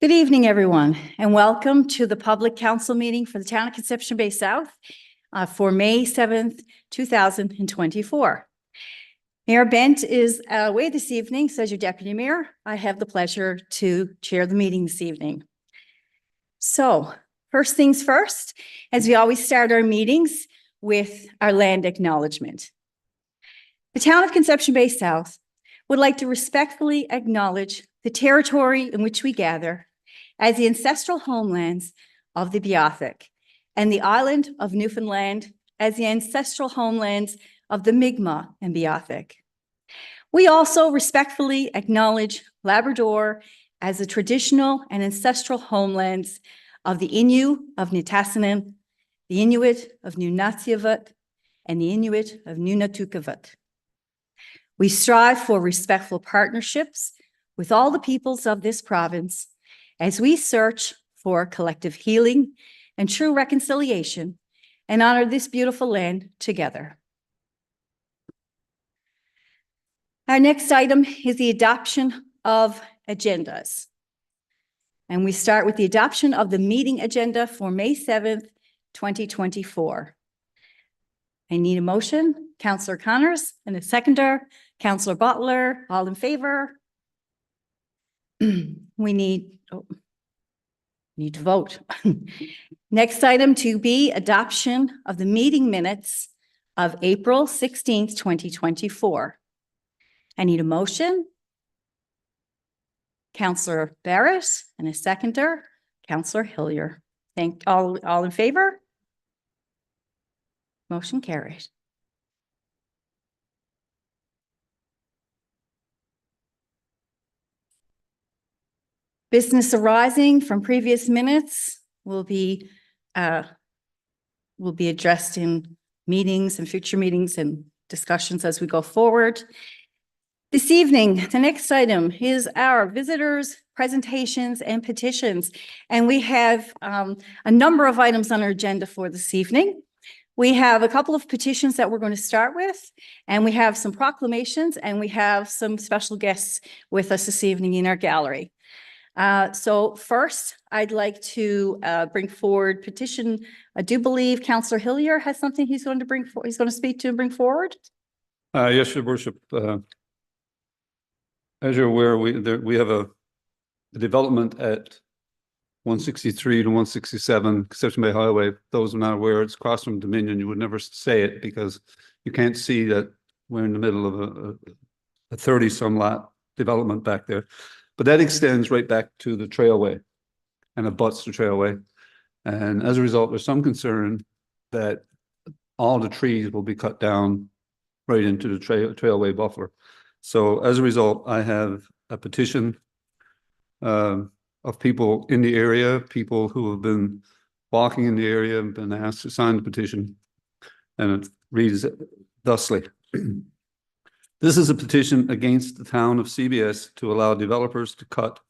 Good evening, everyone, and welcome to the public council meeting for the town of Conception Bay South for May 7th, 2024. Mayor Bent is away this evening, so as your deputy mayor, I have the pleasure to chair the meeting this evening. So, first things first, as we always start our meetings with our land acknowledgement. The town of Conception Bay South would like to respectfully acknowledge the territory in which we gather as the ancestral homelands of the Beothuk and the island of Newfoundland as the ancestral homelands of the Mi'kmaq and Beothuk. We also respectfully acknowledge Labrador as the traditional and ancestral homelands of the Innu of Nitassinan, the Inuit of Nunatsiavut, and the Inuit of Nunatukavut. We strive for respectful partnerships with all the peoples of this province as we search for collective healing and true reconciliation and honor this beautiful land together. Our next item is the adoption of agendas. And we start with the adoption of the meeting agenda for May 7th, 2024. I need a motion. Councillor Connors and a seconder. Councillor Butler, all in favor? We need to vote. Next item to be adoption of the meeting minutes of April 16th, 2024. I need a motion. Councillor Barrett and a seconder. Councillor Hillier. All in favor? Motion carried. Business arising from previous minutes will be addressed in meetings and future meetings and discussions as we go forward. This evening, the next item is our visitors, presentations, and petitions. And we have a number of items on our agenda for this evening. We have a couple of petitions that we're going to start with, and we have some proclamations, and we have some special guests with us this evening in our gallery. So first, I'd like to bring forward petition. I do believe Councillor Hillier has something he's going to speak to and bring forward. Yes, Your Worship. As you're aware, we have a development at 163 to 167 Conception Bay Highway. Those who are not aware, it's across from Dominion. You would never say it because you can't see that we're in the middle of a 30-some lot development back there. But that extends right back to the trailway and abuts the trailway. And as a result, there's some concern that all the trees will be cut down right into the trailway buffer. So as a result, I have a petition of people in the area, people who have been walking in the area and been asked to sign the petition. And it reads thusly. This is a petition against the town of CBS to allow developers to cut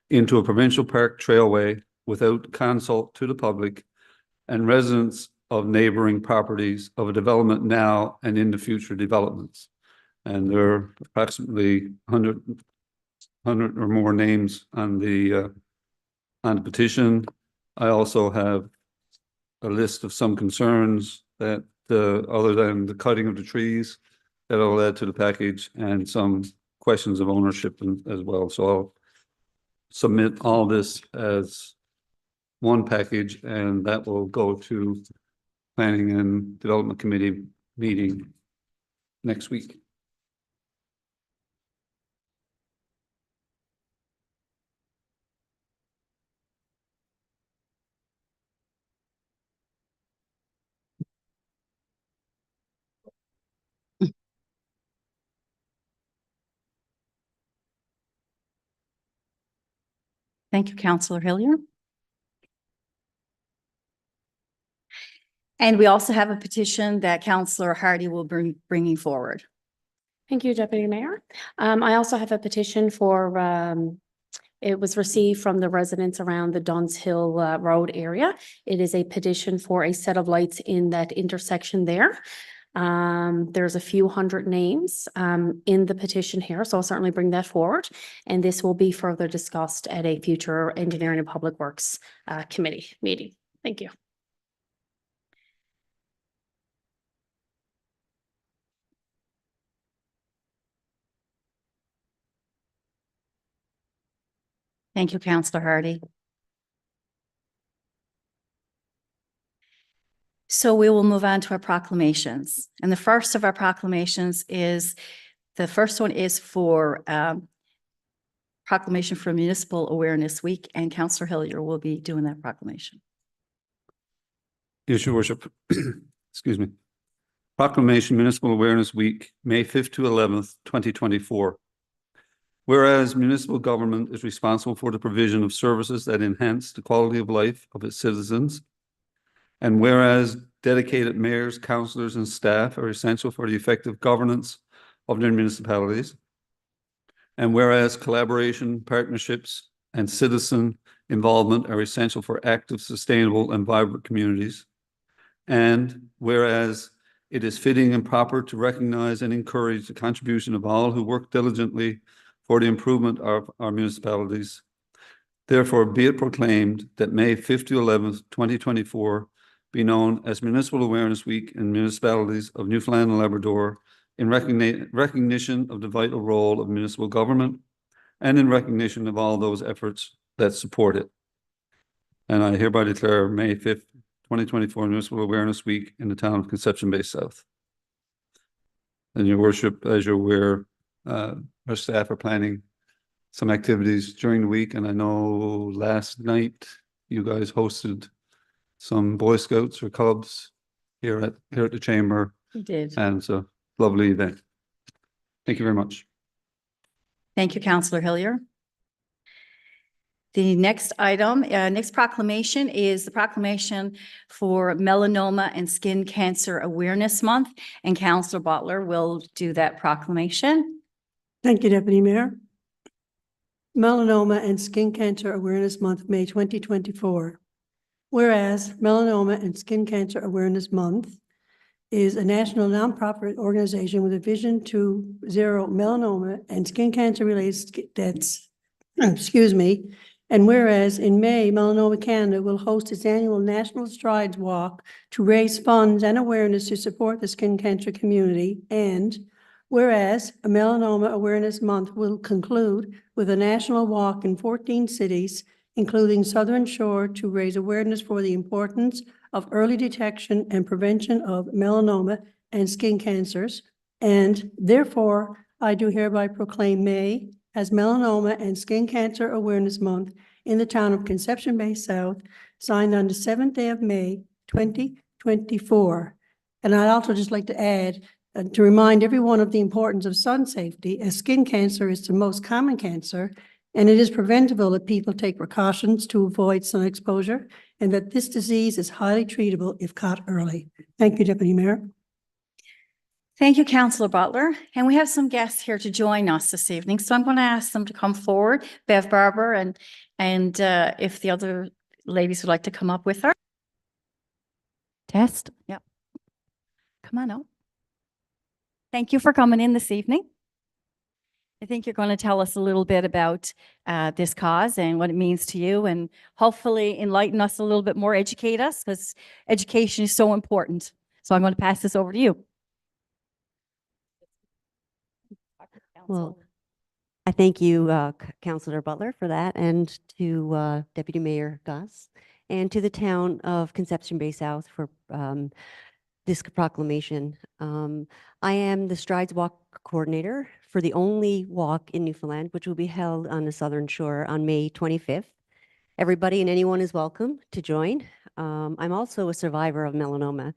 into a provincial park trailway without consult to the public and residents of neighboring properties of a development now and in the future developments. And there are approximately 100 or more names on the petition. I also have a list of some concerns that other than the cutting of the trees, that'll add to the package, and some questions of ownership as well. So I'll submit all this as one package, and that will go to Planning and Development Committee meeting next week. Thank you, Councillor Hillier. And we also have a petition that Councillor Hardy will bringing forward. Thank you, Deputy Mayor. I also have a petition for, it was received from the residents around the Duns Hill Road area. It is a petition for a set of lights in that intersection there. There's a few hundred names in the petition here, so I'll certainly bring that forward. And this will be further discussed at a future Engineering and Public Works Committee meeting. Thank you. Thank you, Councillor Hardy. So we will move on to our proclamations. And the first of our proclamations is, the first one is for proclamation for Municipal Awareness Week, and Councillor Hillier will be doing that proclamation. Yes, Your Worship. Excuse me. Proclamation Municipal Awareness Week, May 5th to 11th, 2024. Whereas municipal government is responsible for the provision of services that enhance the quality of life of its citizens, and whereas dedicated mayors, councillors, and staff are essential for the effective governance of their municipalities, and whereas collaboration, partnerships, and citizen involvement are essential for active, sustainable, and vibrant communities, and whereas it is fitting and proper to recognize and encourage the contribution of all who work diligently for the improvement of our municipalities. Therefore, be it proclaimed that May 5th to 11th, 2024 be known as Municipal Awareness Week in municipalities of Newfoundland and Labrador, in recognition of the vital role of municipal government and in recognition of all those efforts that support it. And I hereby declare May 5th, 2024 Municipal Awareness Week in the town of Conception Bay South. And Your Worship, as you're aware, our staff are planning some activities during the week, and I know last night you guys hosted some Boy Scouts or Cubs here at the Chamber, We did. and it's a lovely event. Thank you very much. Thank you, Councillor Hillier. The next item, next proclamation is the proclamation for Melanoma and Skin Cancer Awareness Month, and Councillor Butler will do that proclamation. Thank you, Deputy Mayor. Melanoma and Skin Cancer Awareness Month, May 2024. Whereas Melanoma and Skin Cancer Awareness Month is a national nonprofit organization with a vision to zero melanoma and skin cancer related deaths, excuse me. And whereas in May, Melanoma Canada will host its annual National Strides Walk to raise funds and awareness to support the skin cancer community. And whereas a Melanoma Awareness Month will conclude with a national walk in 14 cities, including Southern Shore, to raise awareness for the importance of early detection and prevention of melanoma and skin cancers. And therefore, I do hereby proclaim May as Melanoma and Skin Cancer Awareness Month in the town of Conception Bay South, signed on the 7th day of May, 2024. And I'd also just like to add, to remind everyone of the importance of sun safety, as skin cancer is the most common cancer, and it is preventable if people take precautions to avoid sun exposure, and that this disease is highly treatable if caught early. Thank you, Deputy Mayor. Thank you, Councillor Butler. And we have some guests here to join us this evening, so I'm going to ask them to come forward, Bev Barber, and if the other ladies would like to come up with her. Test, yep. Come on up. Thank you for coming in this evening. I think you're going to tell us a little bit about this cause and what it means to you, and hopefully enlighten us a little bit more, educate us, because education is so important. So I'm going to pass this over to you. Well, I thank you, Councillor Butler, for that, and to Deputy Mayor Gus, and to the town of Conception Bay South for this proclamation. I am the Strides Walk coordinator for the only walk in Newfoundland, which will be held on the Southern Shore on May 25th. Everybody and anyone is welcome to join. I'm also a survivor of melanoma.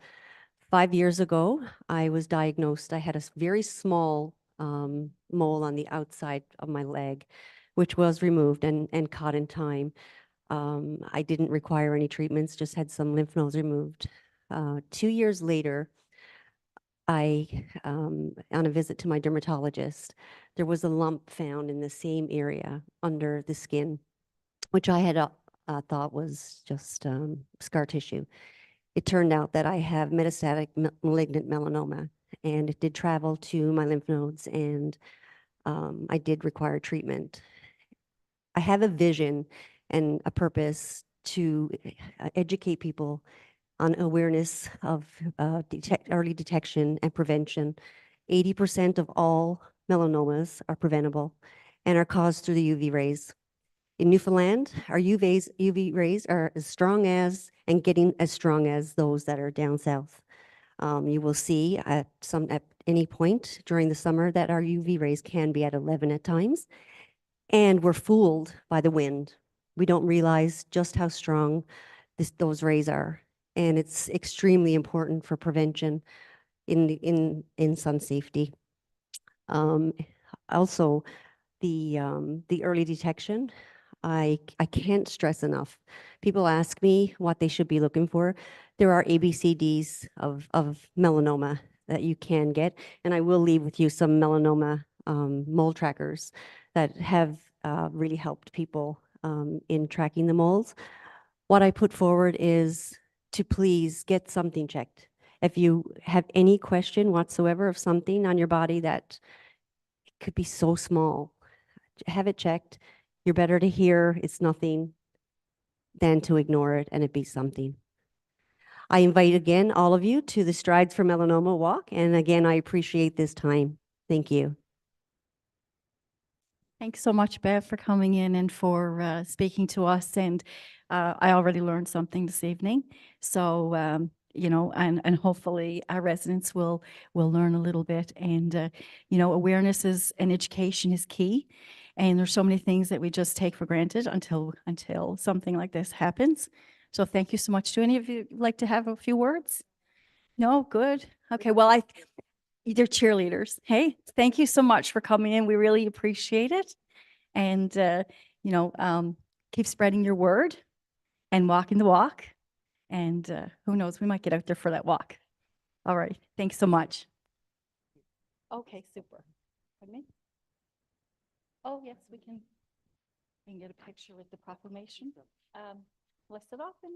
5 years ago, I was diagnosed. I had a very small mole on the outside of my leg, which was removed and caught in time. I didn't require any treatments, just had some lymph nodes removed. 2 years later, on a visit to my dermatologist, there was a lump found in the same area under the skin, which I had thought was just scar tissue. It turned out that I have metastatic malignant melanoma. and it did travel to my lymph nodes, and I did require treatment. I have a vision and a purpose to educate people on awareness of early detection and prevention. 80% of all melanomas are preventable and are caused through the UV rays. In Newfoundland, our UV rays are as strong as and getting as strong as those that are down south. You will see at any point during the summer that our UV rays can be at 11 at times, and we're fooled by the wind. We don't realize just how strong those rays are, and it's extremely important for prevention in sun safety. Also, the early detection, I can't stress enough. People ask me what they should be looking for. There are ABCDs of melanoma that you can get, and I will leave with you some melanoma mole trackers that have really helped people in tracking the moles. What I put forward is to please get something checked. If you have any question whatsoever of something on your body that could be so small, have it checked. You're better to hear it's nothing than to ignore it and it be something. I invite again all of you to the Strides for Melanoma walk. And again, I appreciate this time. Thank you. Thanks so much, Bev, for coming in and for speaking to us. And I already learned something this evening. So, you know, and hopefully our residents will learn a little bit. And, you know, awareness and education is key. And there's so many things that we just take for granted until something like this happens. So thank you so much. Do any of you like to have a few words? No? Good. Okay. Well, they're cheerleaders. Hey, thank you so much for coming in. We really appreciate it. And, you know, keep spreading your word and walking the walk. And who knows, we might get out there for that walk. All right. Thanks so much. Okay, super. Pardon me? Oh, yes, we can get a picture with the proclamation. List it off and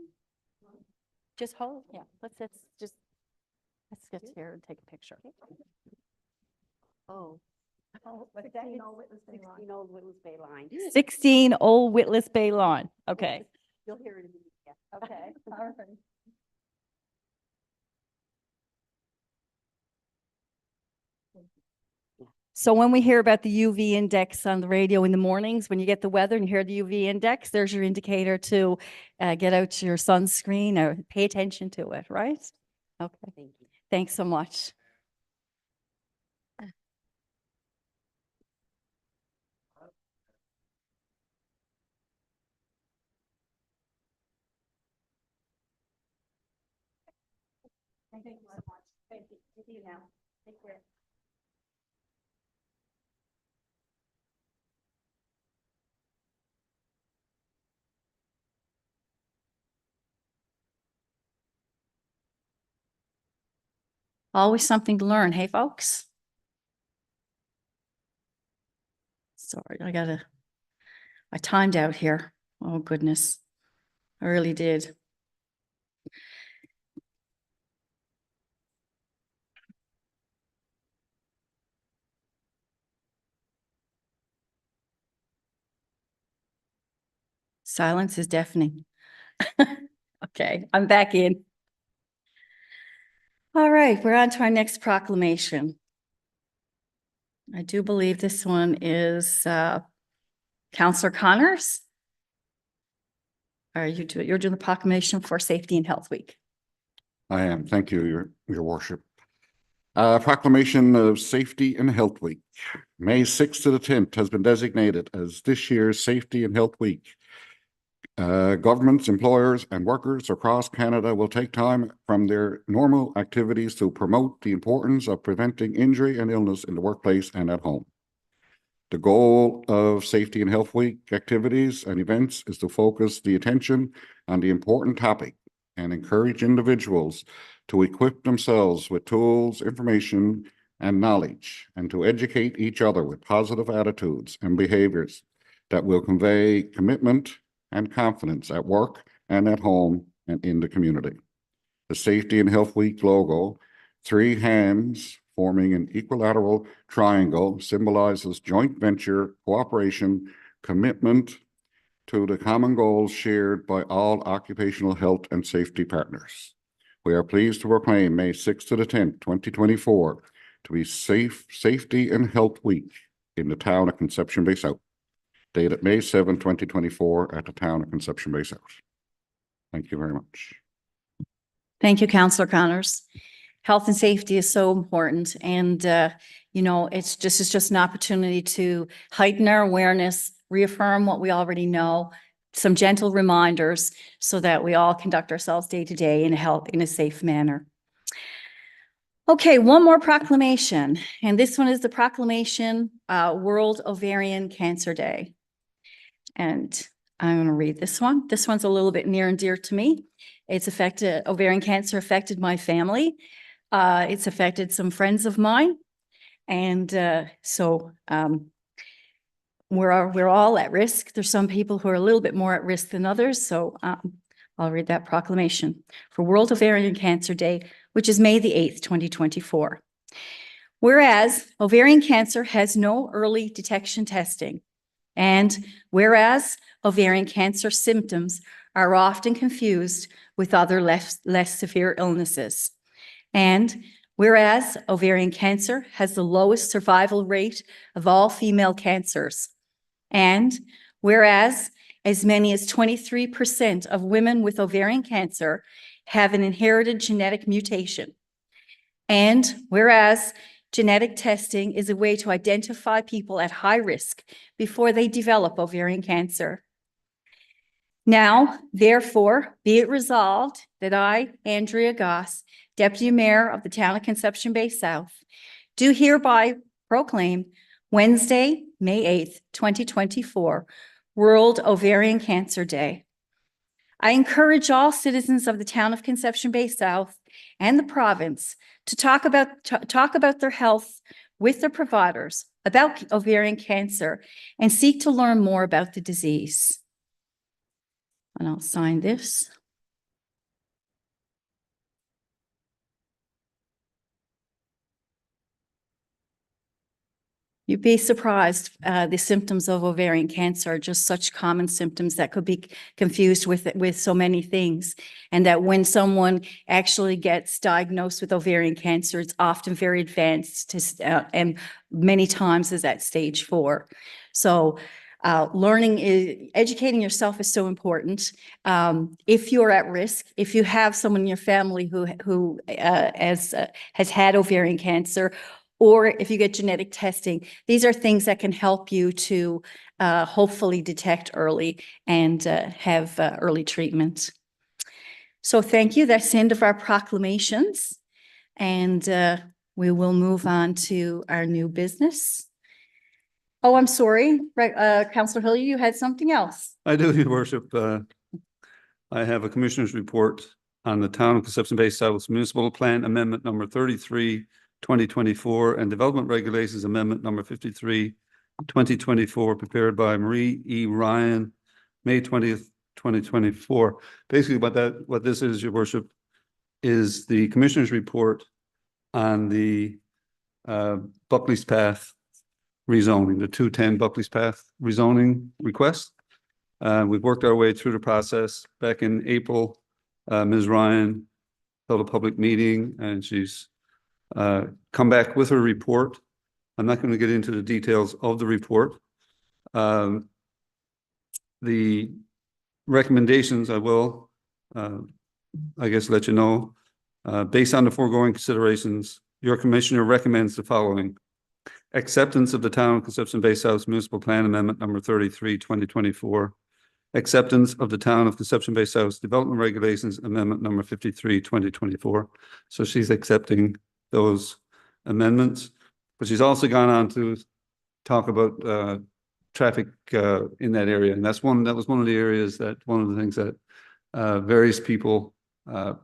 just hold. Yeah, let's get here and take a picture. Oh. 16 Old Witless Bay line. 16 Old Witless Bay Lawn. Okay. You'll hear it in the media. Okay. All right. So when we hear about the UV index on the radio in the mornings, when you get the weather and you hear the UV index, there's your indicator to get out your sunscreen or pay attention to it, right? Okay. Thank you. Thanks so much. Thank you so much. Thank you. See you now. Take care. Always something to learn. Hey, folks. Sorry, I timed out here. Oh, goodness. I really did. Silence is deafening. Okay, I'm back in. All right, we're on to our next proclamation. I do believe this one is Councillor Connors. You're doing the proclamation for Safety and Health Week. I am. Thank you, your worship. Proclamation of Safety and Health Week. May 6th to the 10th has been designated as this year's Safety and Health Week. Governments, employers, and workers across Canada will take time from their normal activities to promote the importance of preventing injury and illness in the workplace and at home. The goal of Safety and Health Week activities and events is to focus the attention on the important topic and encourage individuals to equip themselves with tools, information, and knowledge, and to educate each other with positive attitudes and behaviors that will convey commitment and confidence at work and at home and in the community. The Safety and Health Week logo, 3 hands, forming an equilateral triangle symbolizes joint venture, cooperation, commitment to the common goals shared by all occupational health and safety partners. We are pleased to proclaim May 6th to the 10th, 2024 to be Safety and Health Week in the town of Conception Bay South, dated May 7, 2024 at the town of Conception Bay South. Thank you very much. Thank you, Councillor Connors. Health and safety is so important, and you know, this is just an opportunity to heighten our awareness, reaffirm what we already know, some gentle reminders so that we all conduct ourselves day to day in a safe manner. Okay, one more proclamation, and this one is the proclamation, World Ovarian Cancer Day. And I'm going to read this one. This one's a little bit near and dear to me. Ovarian cancer affected my family. It's affected some friends of mine. And we're all at risk. There's some people who are a little bit more at risk than others. So I'll read that proclamation for World Ovarian Cancer Day, which is May the 8th, 2024. Whereas ovarian cancer has no early detection testing, and whereas ovarian cancer symptoms are often confused with other less severe illnesses, and whereas ovarian cancer has the lowest survival rate of all female cancers, and whereas as many as 23% of women with ovarian cancer have an inherited genetic mutation, and whereas genetic testing is a way to identify people at high risk before they develop ovarian cancer. Now, therefore, be it resolved that I, Andrea Goss, Deputy Mayor of the Town of Conception Bay South, do hereby proclaim Wednesday, May 8th, 2024, World Ovarian Cancer Day. I encourage all citizens of the Town of Conception Bay South and the province to talk about their health with their providers about ovarian cancer and seek to learn more about the disease. And I'll sign this. You'd be surprised, the symptoms of ovarian cancer are just such common symptoms that could be confused with so many things. And that when someone actually gets diagnosed with ovarian cancer, it's often very advanced and many times is at stage 4. So educating yourself is so important. If you're at risk, if you have someone in your family who has had ovarian cancer, or if you get genetic testing, these are things that can help you to hopefully detect early and have early treatment. So thank you. That's the end of our proclamations. And we will move on to our new business. Oh, I'm sorry. Right, Councillor Hillier, you had something else. I do, Your Worship. I have a Commissioner's report on the Town of Conception Bay South's Municipal Plan Amendment number 33, 2024, and Development Regulations Amendment number 53, 2024, prepared by Marie E. Ryan, May 20th, 2024. Basically, what this is, Your Worship, is the Commissioner's report on the Buckley's Path rezoning, the 210 Buckley's Path rezoning request. We've worked our way through the process. Back in April, Ms. Ryan held a public meeting and she's come back with her report. I'm not going to get into the details of the report. The recommendations, I will, I guess, let you know. Based on the foregoing considerations, your Commissioner recommends the following: acceptance of the Town of Conception Bay South Municipal Plan Amendment number 33, 2024. Acceptance of the Town of Conception Bay South Development Regulations Amendment number 53, 2024. So she's accepting those amendments, but she's also gone on to talk about traffic in that area, and that was one of the areas that one of the things that various people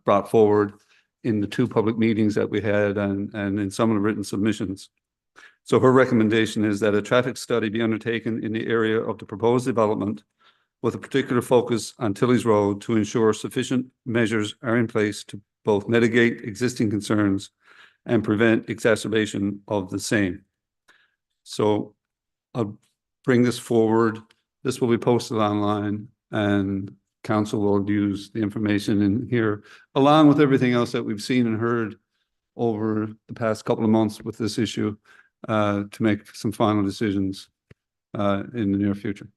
brought forward in the 2 public meetings that we had and in some of the written submissions. So her recommendation is that a traffic study be undertaken in the area of the proposed development with a particular focus on Tilley's Road to ensure sufficient measures are in place to both mitigate existing concerns and prevent exacerbation of the same. So I'll bring this forward. This will be posted online, and council will use the information in here, along with everything else that we've seen and heard over the past couple of months with this issue, to make some final decisions in the near future.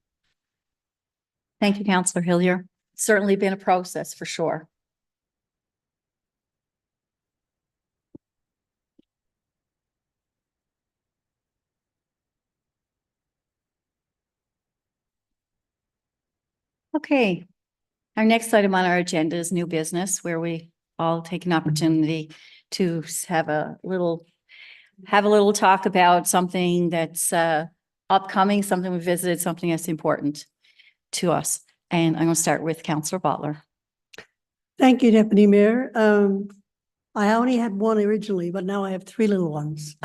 Thank you, Councillor Hillier. Certainly been a process for sure. Okay, our next item on our agenda is new business, where we all take an opportunity to have a little talk about something that's upcoming, something we visited, something that's important to us. And I'm going to start with Councillor Butler. Thank you, Deputy Mayor. I only had one originally, but now I have three little ones.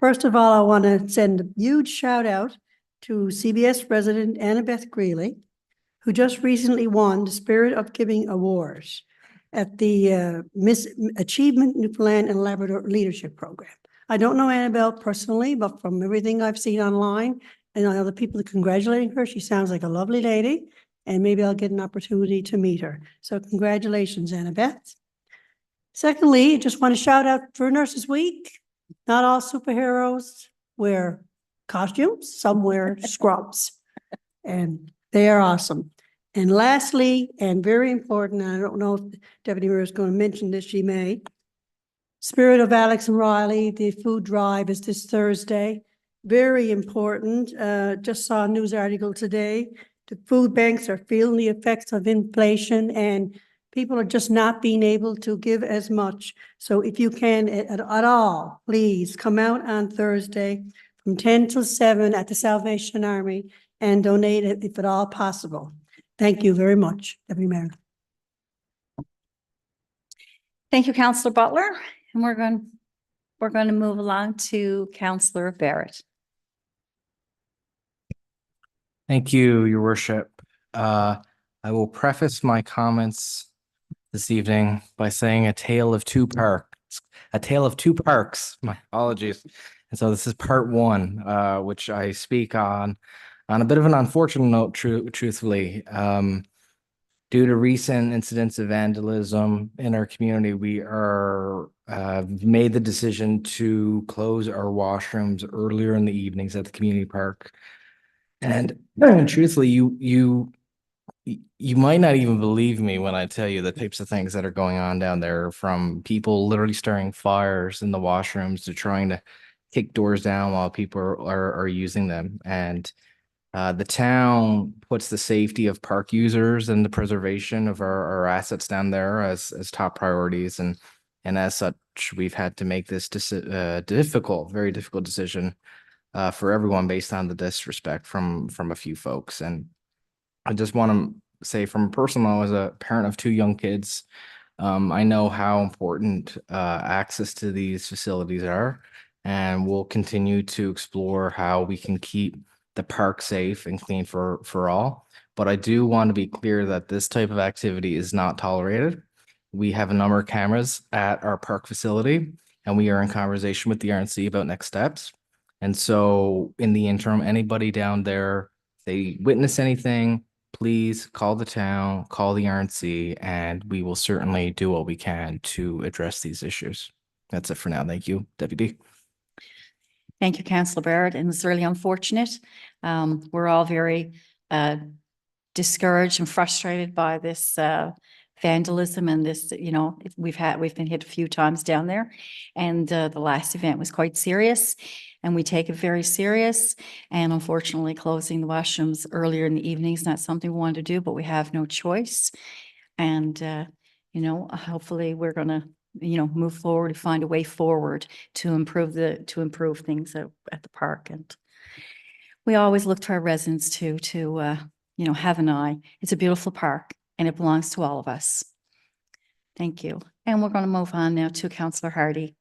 First of all, I want to send a huge shout out to CBS resident Annabeth Greeley, who just recently won the Spirit of Giving Awards at the Miss Achievement Newfoundland and Labrador Leadership Program. I don't know Annabelle personally, but from everything I've seen online and other people congratulating her, she sounds like a lovely lady, and maybe I'll get an opportunity to meet her. So congratulations, Annabeth. Secondly, I just want to shout out for Nurses Week. Not all superheroes wear costumes, some wear scrubs, and they are awesome. And lastly, and very important, I don't know if Deputy Mayor is going to mention this, she may. Spirit of Alex and Riley, the food drive is this Thursday. Very important. Just saw a news article today. The food banks are feeling the effects of inflation, and people are just not being able to give as much. So if you can at all, please come out on Thursday from 10 till 7 at the Salvation Army and donate it if at all possible. Thank you very much, Deputy Mayor. Thank you, Councillor Butler. And we're going to move along to Councillor Barrett. Thank you, Your Worship. I will preface my comments this evening by saying a tale of two parks. My apologies. And so this is part one, which I speak on a bit of an unfortunate note, truthfully. Due to recent incidents of vandalism in our community, we are made the decision to close our washrooms earlier in the evenings at the community park. And truthfully, you might not even believe me when I tell you the types of things that are going on down there, from people literally starting fires in the washrooms to trying to kick doors down while people are using them. And the town puts the safety of park users and the preservation of our assets down there as top priorities. And as such, we've had to make this very difficult decision for everyone based on the disrespect from a few folks. And I just want to say, from a personal note, as a parent of two young kids, I know how important access to these facilities are, and we'll continue to explore how we can keep the park safe and clean for all. But I do want to be clear that this type of activity is not tolerated. We have a number of cameras at our park facility, and we are in conversation with the RNC about next steps. And so in the interim, anybody down there, if they witness anything, please call the town, call the RNC, and we will certainly do what we can to address these issues. That's it for now. Thank you, Deputy. Thank you, Councillor Barrett, and it's really unfortunate. We're all very discouraged and frustrated by this vandalism and this, we've been hit a few times down there, and the last event was quite serious, and we take it very serious. And unfortunately, closing the washrooms earlier in the evening is not something we want to do, but we have no choice. And hopefully we're going to move forward and find a way forward to improve things at the park. And we always look to our residents to have an eye. It's a beautiful park, and it belongs to all of us. Thank you. And we're going to move on now to Councillor Hardy.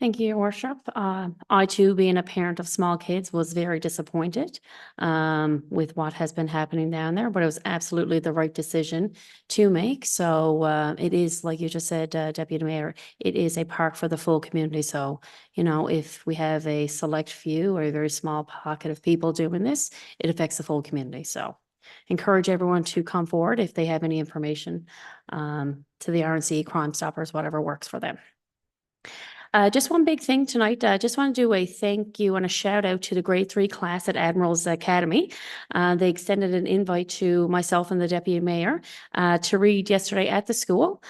Thank you, Your Worship. I too, being a parent of small kids, was very disappointed with what has been happening down there, but it was absolutely the right decision to make. So it is, like you just said, Deputy Mayor, it is a park for the full community. So, you know, if we have a select few or a very small pocket of people doing this, it affects the full community. So encourage everyone to come forward if they have any information to the RNC, Crime Stoppers, whatever works for them. Just one big thing tonight. Just want to do a thank you and a shout out to the grade 3 class at Admiral's Academy. They extended an invite to myself and the Deputy Mayor to read yesterday at the school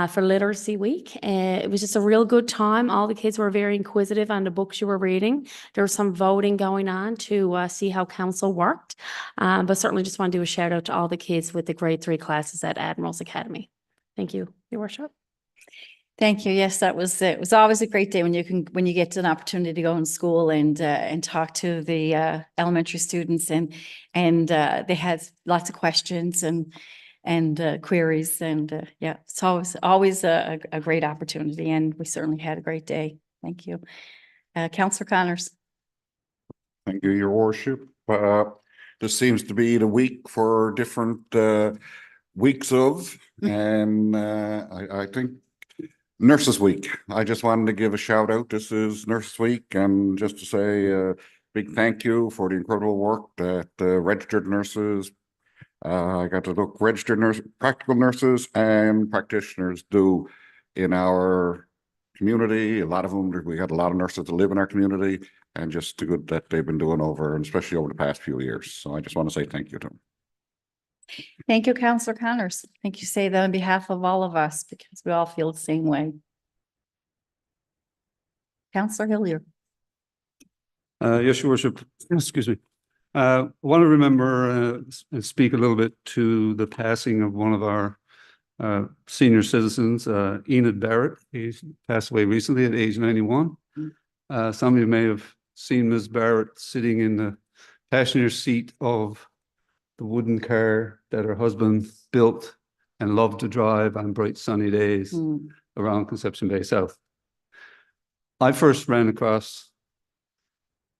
for Literacy Week. It was just a real good time. All the kids were very inquisitive on the books you were reading. There was some voting going on to see how council worked. But certainly just want to do a shout out to all the kids with the grade 3 classes at Admiral's Academy. Thank you, Your Worship. Thank you. Yes, that was, it was always a great day when you get an opportunity to go in school and talk to the elementary students and they had lots of questions and queries and yeah, it's always a great opportunity and we certainly had a great day. Thank you. Councillor Connors. Thank you, Your Worship. This seems to be the week for different weeks of, and I think Nurses Week. I just wanted to give a shout out. This is Nurses Week, and just to say a big thank you for the incredible work that registered nurses, I got to look, registered nurse, practical nurses and practitioners do in our community. A lot of them, we got a lot of nurses that live in our community, and just the good that they've been doing over, and especially over the past few years. So I just want to say thank you to them. Thank you, Councillor Connors. Thank you. Say that on behalf of all of us because we all feel the same way. Councillor Hillier. Yes, Your Worship, excuse me. I want to remember and speak a little bit to the passing of one of our senior citizens, Enid Barrett. He passed away recently at age 91. Some of you may have seen Ms. Barrett sitting in the passenger seat of the wooden car that her husband built and loved to drive on bright sunny days around Conception Bay South. I first ran across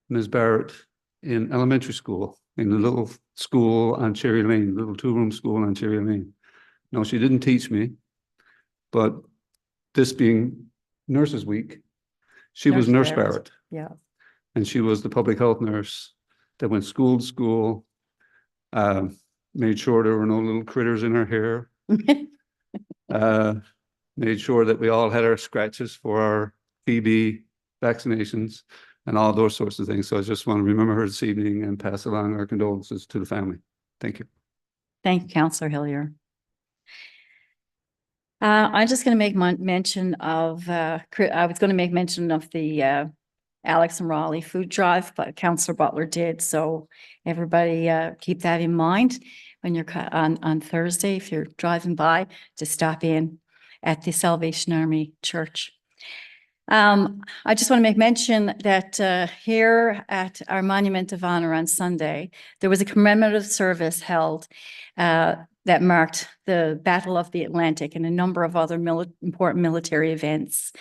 Ms. Barrett in elementary school, in the little school on Cherry Lane, little 2-room school on Cherry Lane. No, she didn't teach me, but this being Nurses Week, she was Nurse Barrett. Yeah. And she was the public health nurse that went school to school, made sure there were no little critters in her hair, made sure that we all had our scratches for our TB vaccinations and all those sorts of things. So I just want to remember her this evening and pass along our condolences to the family. Thank you. Thank you, Councillor Hillier. I'm just going to make mention of, I was going to make mention of the Alex and Raleigh food drive, but Councillor Butler did. So everybody keep that in mind when you're on Thursday, if you're driving by, to stop in at the Salvation Army Church. I just want to make mention that here at our Monument of Honor on Sunday, there was a commemorative service held that marked the Battle of the Atlantic and a number of other important military events.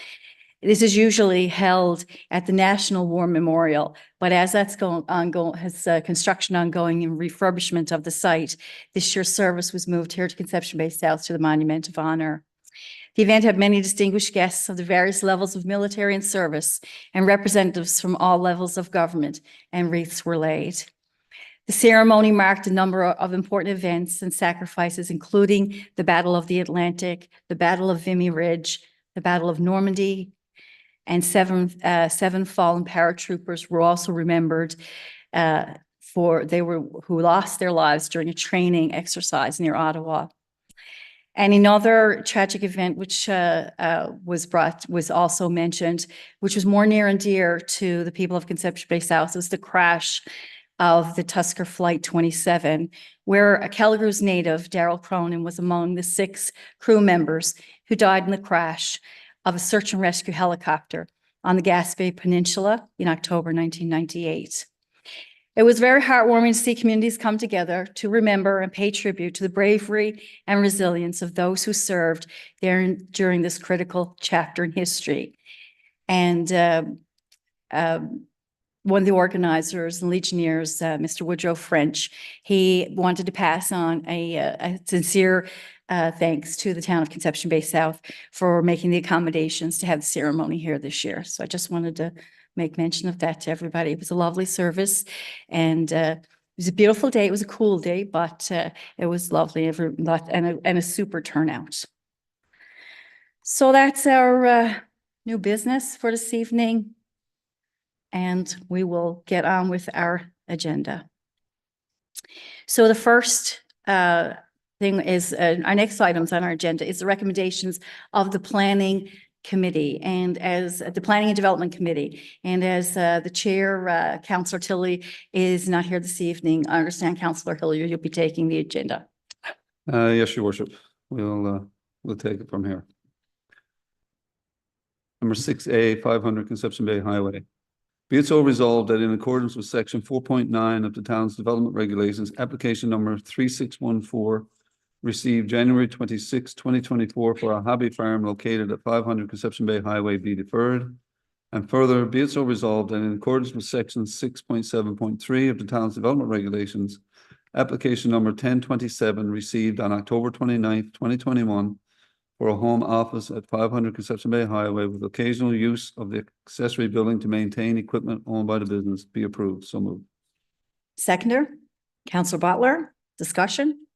This is usually held at the National War Memorial, but as that's construction ongoing and refurbishment of the site, this year's service was moved here to Conception Bay South to the Monument of Honor. The event had many distinguished guests of the various levels of military and service and representatives from all levels of government, and wreaths were laid. The ceremony marked a number of important events and sacrifices, including the Battle of the Atlantic, the Battle of Vimy Ridge, the Battle of Normandy, and seven fallen paratroopers were also remembered who lost their lives during a training exercise near Ottawa. And another tragic event which was also mentioned, which was more near and dear to the people of Conception Bay South, was the crash of the Tusker Flight 27, where a Calgary native, Daryl Cronin, was among the 6 crew members who died in the crash of a search and rescue helicopter on the Gaspé Peninsula in October 1998. It was very heartwarming to see communities come together to remember and pay tribute to the bravery and resilience of those who served there during this critical chapter in history. And one of the organizers and Legionnaires, Mr. Woodrow French, he wanted to pass on a sincere thanks to the town of Conception Bay South for making the accommodations to have the ceremony here this year. So I just wanted to make mention of that to everybody. It was a lovely service, and it was a beautiful day. It was a cool day, but it was lovely and a super turnout. So that's our new business for this evening. And we will get on with our agenda. So the first thing is, our next items on our agenda is the recommendations of the Planning Committee and as the Planning and Development Committee. And as the chair, Councillor Tilley, is not here this evening, I understand Councillor Hillier, you'll be taking the agenda. Yes, your worship. We'll take it from here. Number 6A, 500 Conception Bay Highway. Be it so resolved that in accordance with section 4.9 of the town's development regulations, application number 3614 received January 26, 2024 for a hobby farm located at 500 Conception Bay Highway be deferred. And further, be it so resolved that in accordance with section 6.7.3 of the town's development regulations, application number 1027 received on October 29th, 2021 for a home office at 500 Conception Bay Highway with occasional use of the accessory building to maintain equipment owned by the business be approved. So moved. Seconder, Councillor Butler, discussion?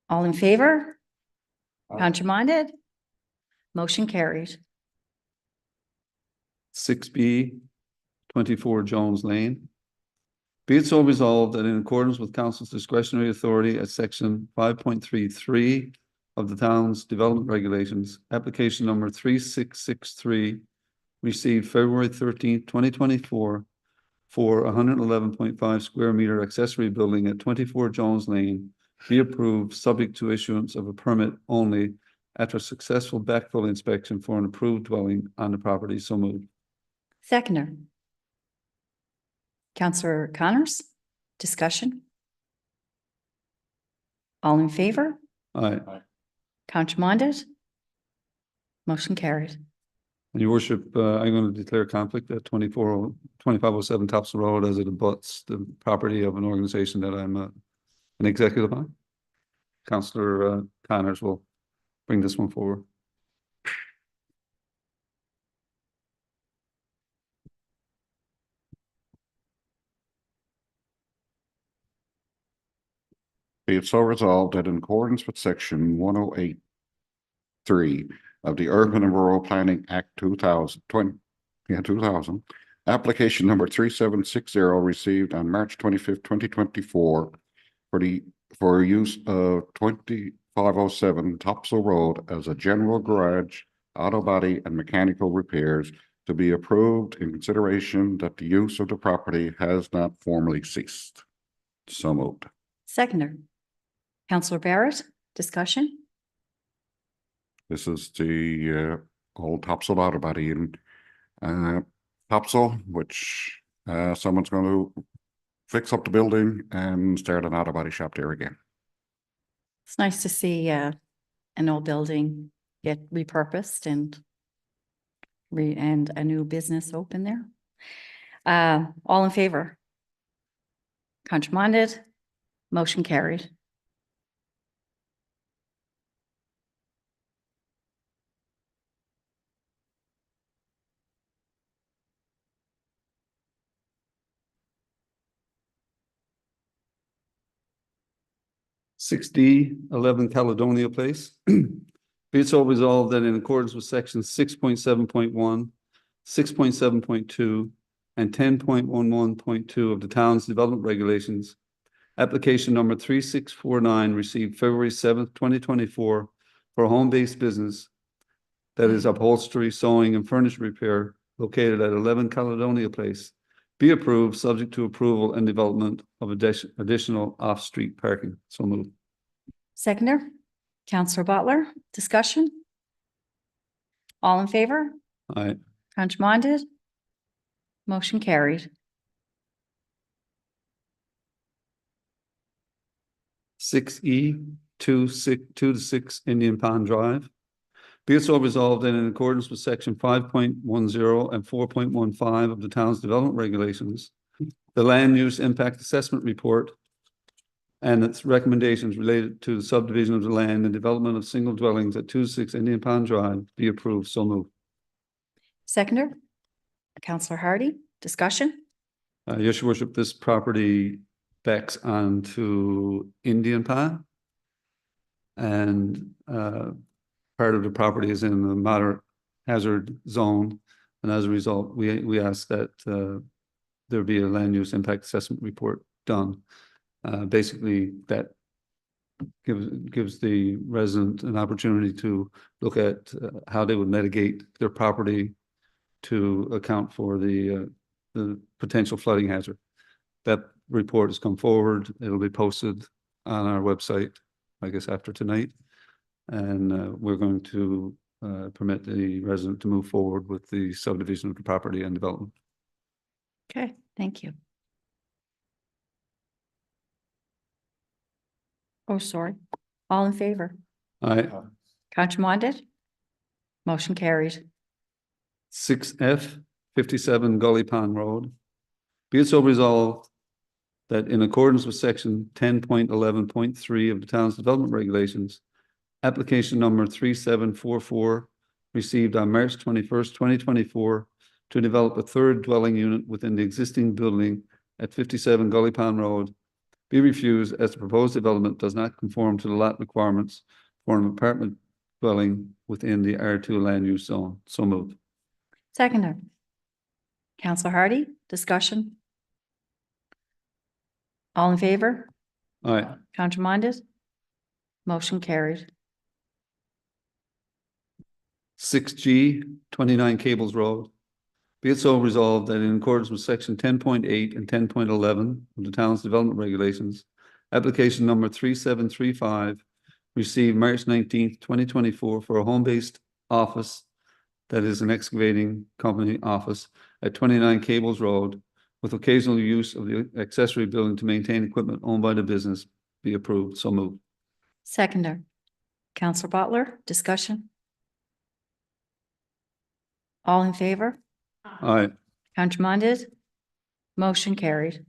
All in favor? Contraminded? Motion carried. 6B, 24 Jones Lane. Be it so resolved that in accordance with council's discretionary authority at section 5.33 of the town's development regulations, application number 3663 received February 13th, 2024 for 111.5 square meter accessory building at 24 Jones Lane be approved, subject to issuance of a permit only after successful backfill inspection for an approved dwelling on the property. So moved. Seconder. Councillor Connors, discussion? All in favor? Aye. Contraminded? Motion carried. Your worship, I'm going to declare conflict at 2507 Topsail Road as it abuts the property of an organization that I'm an executive on. Councillor Connors will bring this one forward. Be it so resolved that in accordance with section 108.3 of the Urban and Rural Planning Act 2000, application number 3760 received on March 25th, 2024 for use of 2507 Topsail Road as a general garage, auto body and mechanical repairs to be approved in consideration that the use of the property has not formally ceased. So moved. Seconder. Councillor Barrett, discussion? This is the old Topsail auto body in Topsail, which someone's going to fix up the building and start an auto body shop there again. It's nice to see an old building get repurposed and a new business open there. All in favor? Contraminded? Motion carried. D, 11 Caledonia Place. Be it so resolved that in accordance with section 6.7.1, 6.7.2, and 10.11.2 of the town's development regulations, application number 3649 received February 7th, 2024 for a home-based business that is upholstery, sewing, and furniture repair located at 11 Caledonia Place be approved, subject to approval and development of additional off-street parking. So moved. Seconder, Councillor Butler, discussion? All in favor? Aye. Contraminded? Motion carried. 6E, 2 to 6 Indian Pond Drive. Be it so resolved that in accordance with section 5.10 and 4.15 of the town's development regulations, the land use impact assessment report and its recommendations related to the subdivision of the land and development of single dwellings at 26 Indian Pond Drive be approved. So moved. Seconder, Counselor Hardy, discussion? Yes, your worship, this property backs onto Indian Pond. And part of the property is in the moderate hazard zone. And as a result, we ask that there be a land use impact assessment report done. Basically, that gives the resident an opportunity to look at how they would mitigate their property to account for the potential flooding hazard. That report has come forward. It'll be posted on our website, I guess, after tonight. And we're going to permit the resident to move forward with the subdivision of the property and development. Okay, thank you. Oh, sorry. All in favor? Aye. Contramanded? Motion carried. 6F, 57 Gully Pond Road. Be it so resolved that in accordance with section 10.11.3 of the town's development regulations, application number 3744 received on March 21st, 2024 to develop a third dwelling unit within the existing building at 57 Gully Pond Road be refused as the proposed development does not conform to the lot requirements for an apartment dwelling within the R2 land use zone. So moved. Seconder. Counselor Hardy, discussion? All in favor? Aye. Contramanded? Motion carried. 6G, 29 Cables Road. Be it so resolved that in accordance with section 10.8 and 10.11 of the town's development regulations, application number 3735 received March 19th, 2024 for a home-based office that is an excavating company office at 29 Cables Road with occasional use of the accessory building to maintain equipment owned by the business be approved. So moved. Seconder. Counselor Butler, discussion? All in favor? Aye. Contramanded? Motion carried.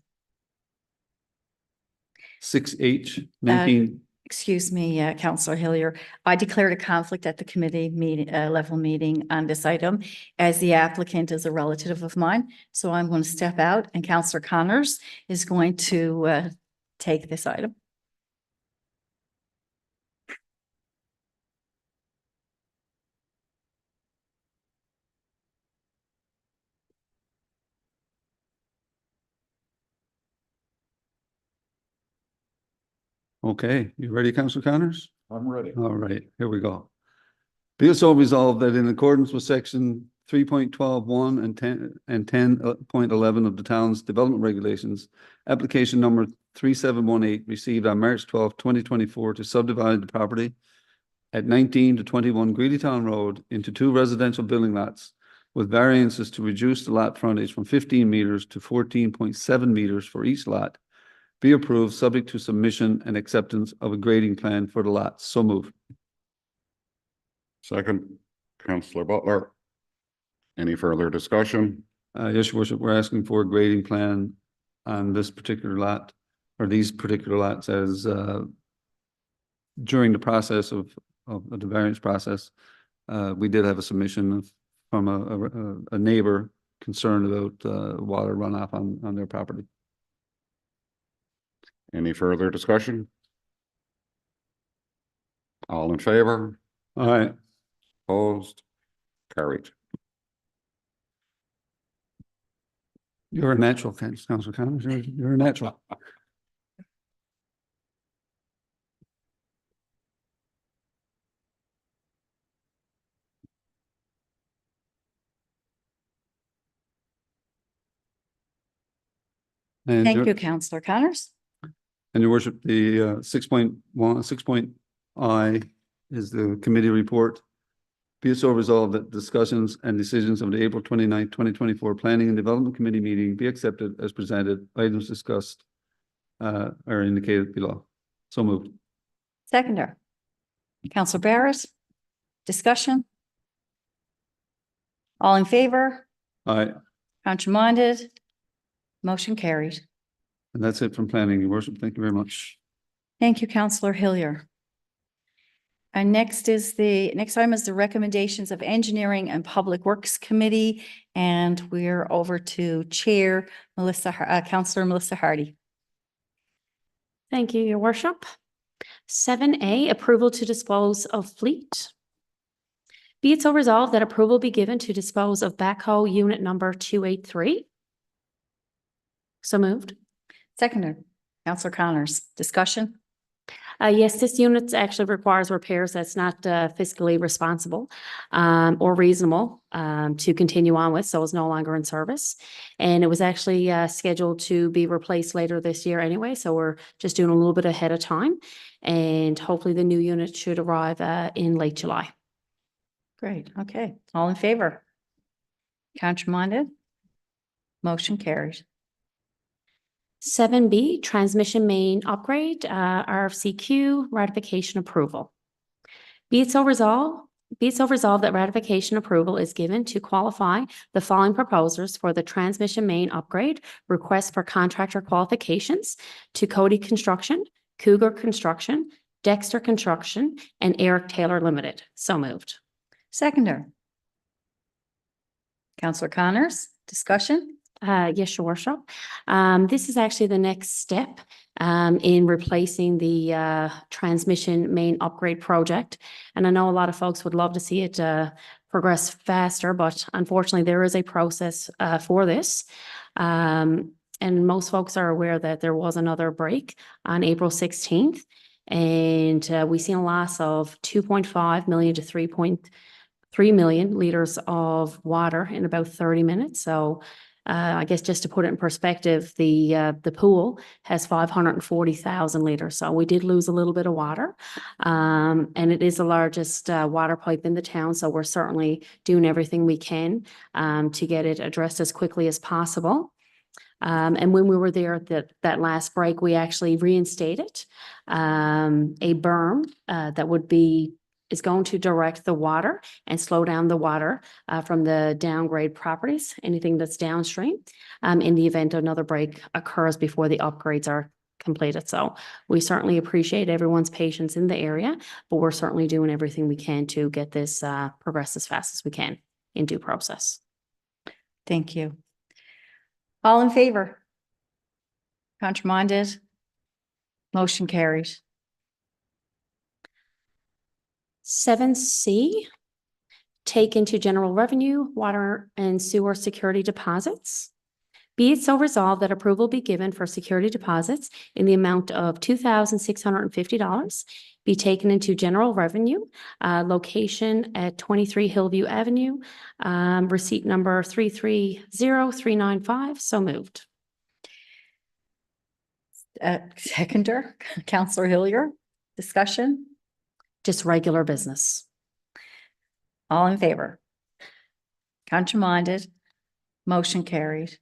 6H, 19. Excuse me, Counselor Hillier. I declared a conflict at the committee meeting, level meeting on this item as the applicant is a relative of mine. So I'm going to step out and Counselor Connors is going to take this item. Okay, you ready, Councillor Connors? I'm ready. All right, here we go. Be it so resolved that in accordance with section 3.12.1 and 10.11 of the town's development regulations, application number 3718 received on March 12th, 2024 to subdivide the property at 19 to 21 Greeleytown Road into two residential building lots with variances to reduce the lot frontage from 15 meters to 14.7 meters for each lot be approved, subject to submission and acceptance of a grading plan for the lots. So moved. Second, Councillor Butler. Any further discussion? Yes, Your Worship, we're asking for a grading plan on this particular lot or these particular lots as during the process of the variance process, we did have a submission from a neighbor concerned about water runoff on their property. Any further discussion? All in favor? All right. Opposed? Carried. You're a natural, Councillor Connors. You're a natural. And Thank your- you, Counselor Connors. And Your Worship, the 6.I is the committee report. Be it so resolved that discussions and decisions of the April 29th, 2024 Planning and Development Committee meeting be accepted as presented. Items discussed are indicated below. So moved. Seconder. Counselor Barrett, Discussion? All in favor? Aye, Contraminded? Motion carried. and that's it from planning, your worship. Thank you very much. Thank you, Councillor Hillier. And next item is the recommendations of Engineering and Public Works Committee, and we're over to Chair Councillor Melissa Hardy. Thank you, your worship. 7A, approval to dispose of fleet. Be it so resolved that approval be given to dispose of backhoe unit number 283. So moved. Seconder, Councillor Connors. Discussion? Yes, this unit actually requires repairs. That's not fiscally responsible or reasonable to continue on with, so it's no longer in service. And it was actually scheduled to be replaced later this year anyway, so we're just doing a little bit ahead of time. And hopefully the new unit should arrive in late July. Great, okay. All in favor? Contraminded? Motion carried. 7B, transmission main upgrade, RFCQ, ratification approval. Be it so resolved that ratification approval is given to qualify the following proposers for the transmission main upgrade request for contractor qualifications to Cody Construction, Cougar Construction, Dexter Construction, and Eric Taylor Limited. So moved. Seconder. Councillor Connors. Discussion? Yes, your worship. This is actually the next step in replacing the transmission main upgrade project. And I know a lot of folks would love to see it progress faster, but unfortunately there is a process for this. And most folks are aware that there was another break on April 16th. And we've seen a loss of 2.5 million to 3.3 million liters of water in about 30 minutes. So I guess just to put it in perspective, the pool has 540,000 liters. So we did lose a little bit of water. And it is the largest water pipe in the town. So we're certainly doing everything we can to get it addressed as quickly as possible. And when we were there at that last break, we actually reinstated a berm that is going to direct the water and slow down the water from the downgrade properties, anything that's downstream, in the event another break occurs before the upgrades are completed. So we certainly appreciate everyone's patience in the area, but we're certainly doing everything we can to get this progress as fast as we can in due process. Thank you. All in favor? Contraminded? Motion carried. 7C, take into general revenue, water and sewer security deposits. Be it so resolved that approval be given for security deposits in the amount of $2,650 be taken into general revenue, location at 23 Hillview Avenue, receipt number 330395. So moved. Seconder, Councillor Hillier. Discussion? Just regular business. All in favor? Contraminded? Motion carried.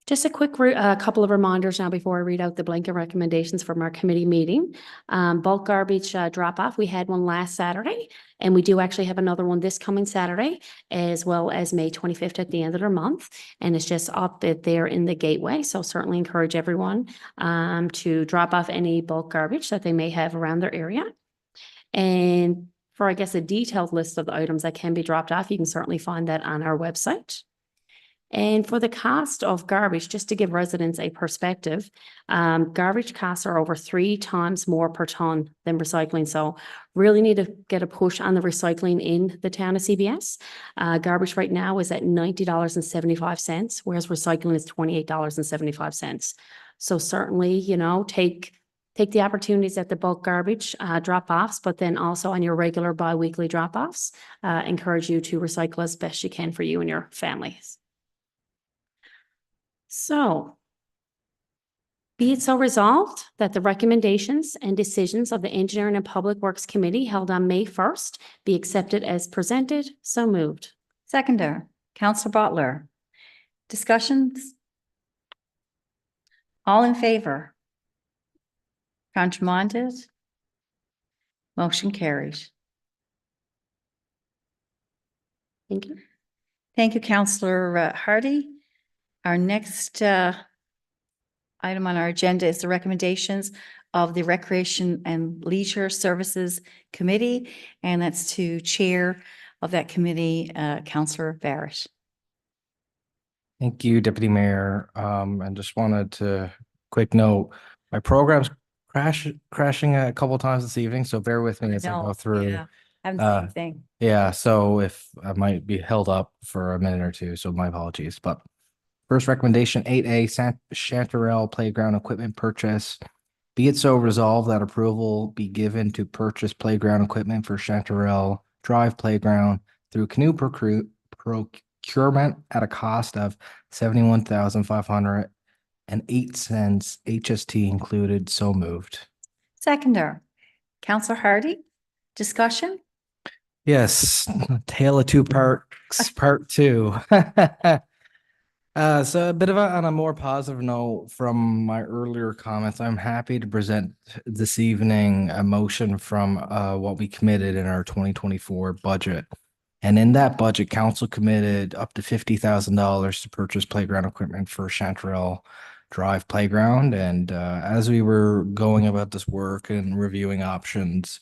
Just a quick couple of reminders now before I read out the blanket recommendations from our committee meeting. Bulk garbage drop off. We had one last Saturday, and we do actually have another one this coming Saturday, as well as May 25th at the end of the month. And it's just up there in the gateway. So certainly encourage everyone to drop off any bulk garbage that they may have around their area. And for, I guess, a detailed list of the items that can be dropped off, you can certainly find that on our website. And for the cost of garbage, just to give residents a perspective, garbage costs are over 3 times more per ton than recycling. So really need to get a push on the recycling in the town of CBS. Garbage right now is at $90.75, whereas recycling is $28.75. So certainly, you know, take the opportunities at the bulk garbage drop-offs, but then also on your regular bi-weekly drop-offs, encourage you to recycle as best you can for you and your families. So, be it so resolved that the recommendations and decisions of the Engineering and Public Works Committee held on May 1st be accepted as presented. So moved. Seconder, Councillor Butler. Discussions? All in favor? Contraminded? Motion carried. Thank you. Thank you, Counselor Hardy. Our next item on our agenda is the recommendations of the Recreation and Leisure Services Committee, and that's to Chair of that committee, Counselor Barrett. Thank you, Deputy Mayor. And just wanted to quick note, my program's crashing a couple times this evening, so bear with me as I go No, through. yeah, haven't seen Uh, anything. Yeah, so if I might be held up for a minute or two, so my apologies. But first recommendation, 8A, Chanterelle Playground Equipment Purchase. Be it so resolved that approval be given to purchase playground equipment for Chanterelle Drive Playground through canoe procurement at a cost of $71,508, HST included. So moved. Seconder, Counselor Hardy, discussion? Yes, Tale of Two Parks, Part 2. So a bit of on a more positive note from my earlier comments, I'm happy to present this evening a motion from what we committed in our 2024 budget. And in that budget, council committed up to $50,000 to purchase playground equipment for Chanterelle Drive Playground. And as we were going about this work and reviewing options,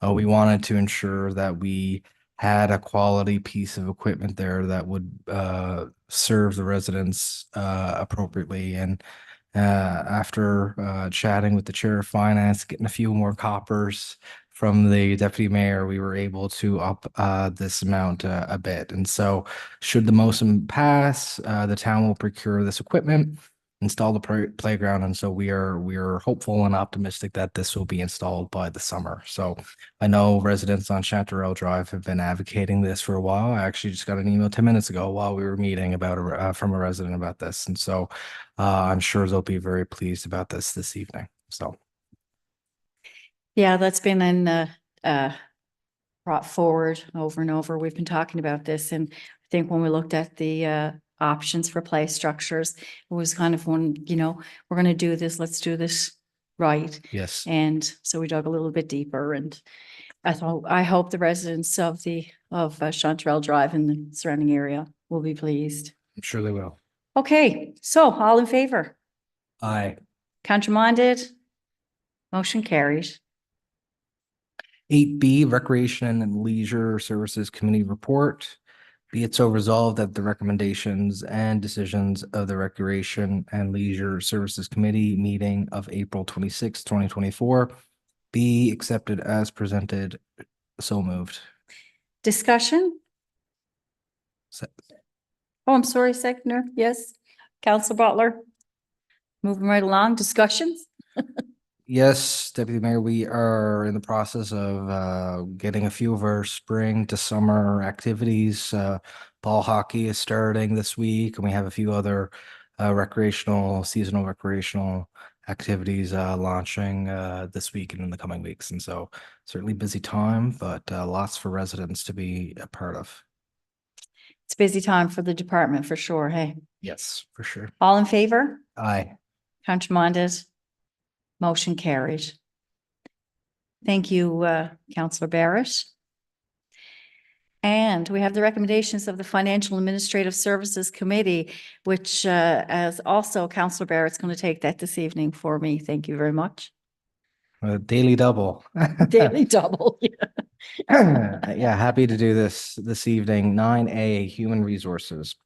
we wanted to ensure that we had a quality piece of equipment there that would serve the residents appropriately. And after chatting with the chair of finance, getting a few more coppers from the deputy mayor, we were able to up this amount a bit. And so should the motion pass, the town will procure this equipment, install the playground. And so we are hopeful and optimistic that this will be installed by the summer. So I know residents on Chanterelle Drive have been advocating this for a while. I actually just got an email 10 minutes ago while we were meeting about from a resident about this. And so I'm sure they'll be very pleased about this evening. So. Yeah, that's been brought forward over and over. We've been talking about this, and I think when we looked at the options for play structures, it was kind of one, we're going to do this, let's do this right. Yes. And so we dug a little bit deeper, and I hope the residents of Chanterelle Drive and the surrounding area will be pleased. I'm sure they will. Okay, so all in favor? Aye. Contramanded? Motion carried. 8B, Recreation and Leisure Services Committee Report. Be it so resolved that the recommendations and decisions of the Recreation and Leisure Services Committee meeting of April 26, 2024 be accepted as presented. So moved. Discussion? Oh, I'm sorry, seconder. Yes. Council Butler. Moving right along. Discussions? Yes, Deputy Mayor, we are in the process of getting a few of our spring to summer activities. Ball hockey is starting this week, and we have a few other seasonal recreational activities launching this week and in the coming weeks. And so certainly busy time, but lots for residents to be a part of. It's a busy time for the department for sure. Hey, Yes, for sure. all in favor? Aye. Contramanded? Motion carried. Thank you, Councillor Barrett. And we have the recommendations of the Financial Administrative Services Committee, which as also Councillor Barrett's going to take that this evening for me. Thank you very much. Daily double. Daily double. Yeah, happy to do this evening. 9A, Human Resources.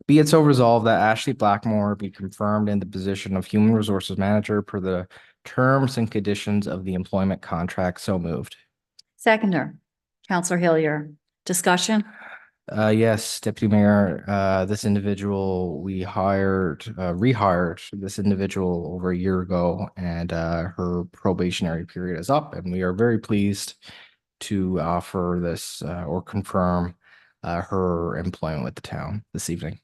Be it so resolved that Ashley Blackmore be confirmed in the position of Human Resources Manager per the terms and conditions of the employment contract. So moved. Seconder, Councillor Hillier. Discussion? Yes, Deputy Mayor, this individual we rehired this individual over a year ago, and her probationary period is up, and we are very pleased to offer this or confirm her employment with the town this evening.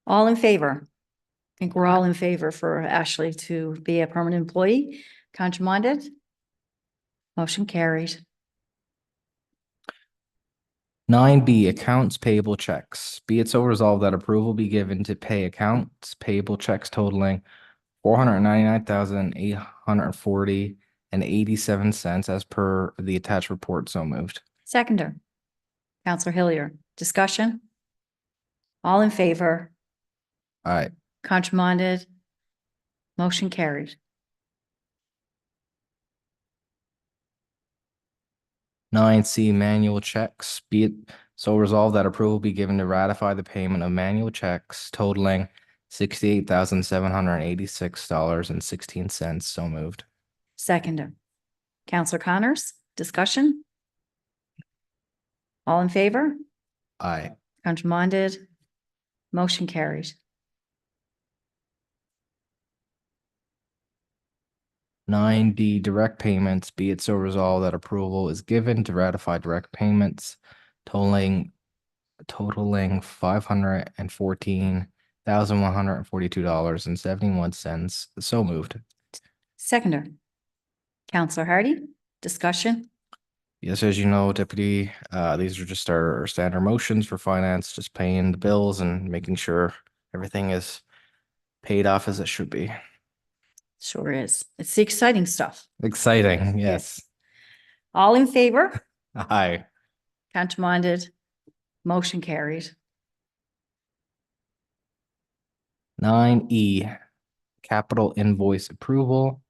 All in favor? I think we're all in favor for Ashley to be a permanent employee. Contramanded? Motion carried. 9B, accounts payable checks. Be it so resolved that approval be given to pay accounts payable checks totaling $499,840.87 as per the attached report. So moved. Seconder, Counselor Hilliard, discussion? All in favor? Aye. Contramanded? Motion carried. 9C, manual checks. Be it so resolved that approval be given to ratify the payment of manual checks totaling $68,786.16. So moved. Seconder. Counselor Connors, discussion? All in favor? Aye. Contramanded? Motion carried. 9D, direct payments. Be it so resolved that approval is given to ratify direct payments totaling $514,142.71. So moved. Seconder. Counselor Hardy, discussion? Yes, as you know, Deputy, these are just our standard motions for finance, just paying the bills and making sure everything is paid off as it should be. Sure is. It's the exciting stuff. Exciting, yes. All in favor? Aye. Contramanded? Motion carried. 9E, capital invoice approval.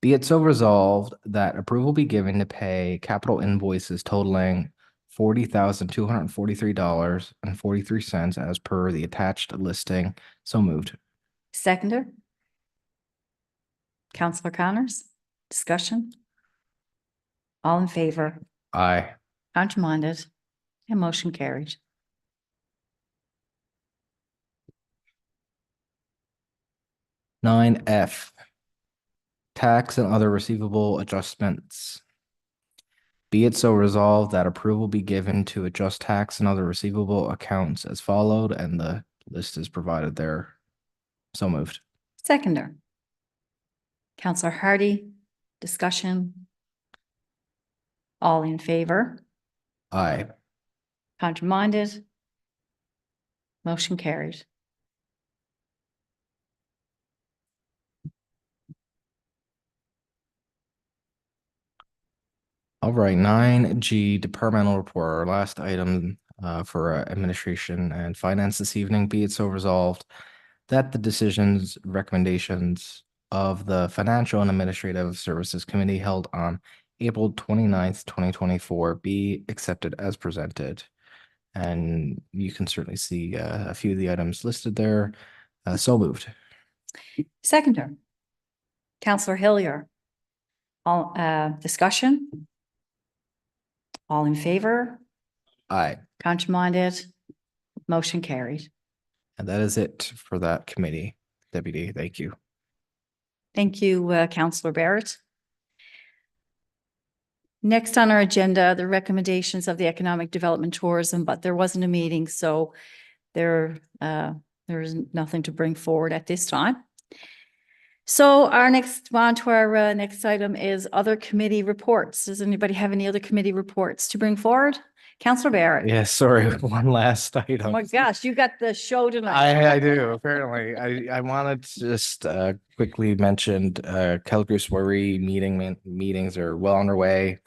Be it so resolved that approval be given to pay capital invoices totaling $40,243.43 as per the attached listing. So moved. Seconder. Counselor Connors, discussion? All in favor? Aye. Contramanded? And motion carried. 9F, tax and other receivable adjustments. Be it so resolved that approval be given to adjust tax and other receivable accounts as followed, and the list is provided there. So moved. Seconder. Counselor Hardy, discussion? All in favor? Aye. Contramanded? Motion carried. All right, 9G, departmental report, our last item for administration and finance this evening. Be it so resolved that the decisions, recommendations of the Financial and Administrative Services Committee held on April 29th, 2024 be accepted as presented. And you can certainly see a few of the items listed there. So moved. Seconder. Counselor Hilliard. All, discussion? All in favor? Aye. Contramanded? Motion carried. And that is it for that committee. Deputy, thank you. Thank you, Counselor Barrett. Next on our agenda, the recommendations of the Economic Development Tourism, but there wasn't a meeting, so there is nothing to bring forward at this time. So on to our next item is other committee reports. Does anybody have any other committee reports to bring forward? Counselor Barrett? Yeah, sorry, one last item. Oh my gosh, you got the show tonight. I do, apparently. I wanted to just quickly mention Calgary Soiree meetings are well underway.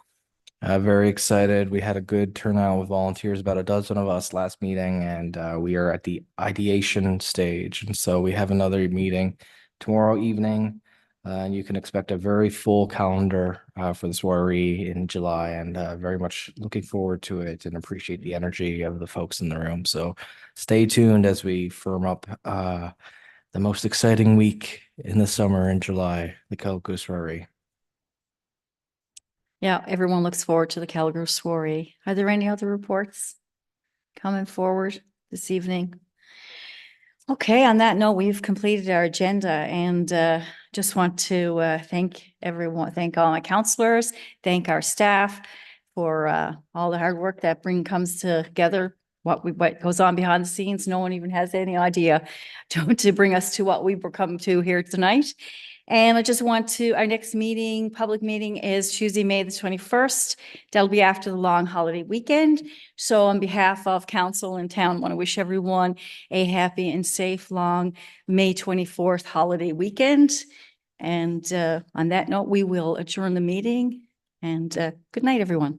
Very excited. We had a good turnout with volunteers, about a dozen of us last meeting, and we are at the ideation stage. And so we have another meeting tomorrow evening. And you can expect a very full calendar for the soiree in July, and very much looking forward to it and appreciate the energy of the folks in the room. So stay tuned as we firm up the most exciting week in the summer in July, the Calgary soiree. Yeah, everyone looks forward to the Calgary soiree. Are there any other reports coming forward this evening? Okay, on that note, we've completed our agenda, and just want to thank everyone, thank all my counselors, thank our staff for all the hard work that comes together, what goes on behind the scenes. No one even has any idea to bring us to what we've come to here tonight. And I just want to, our next meeting, public meeting is Tuesday, May the 21st. That'll be after the long holiday weekend. So on behalf of council and town, I want to wish everyone a happy and safe, long May 24th holiday weekend. And on that note, we will adjourn the meeting, and good night, everyone.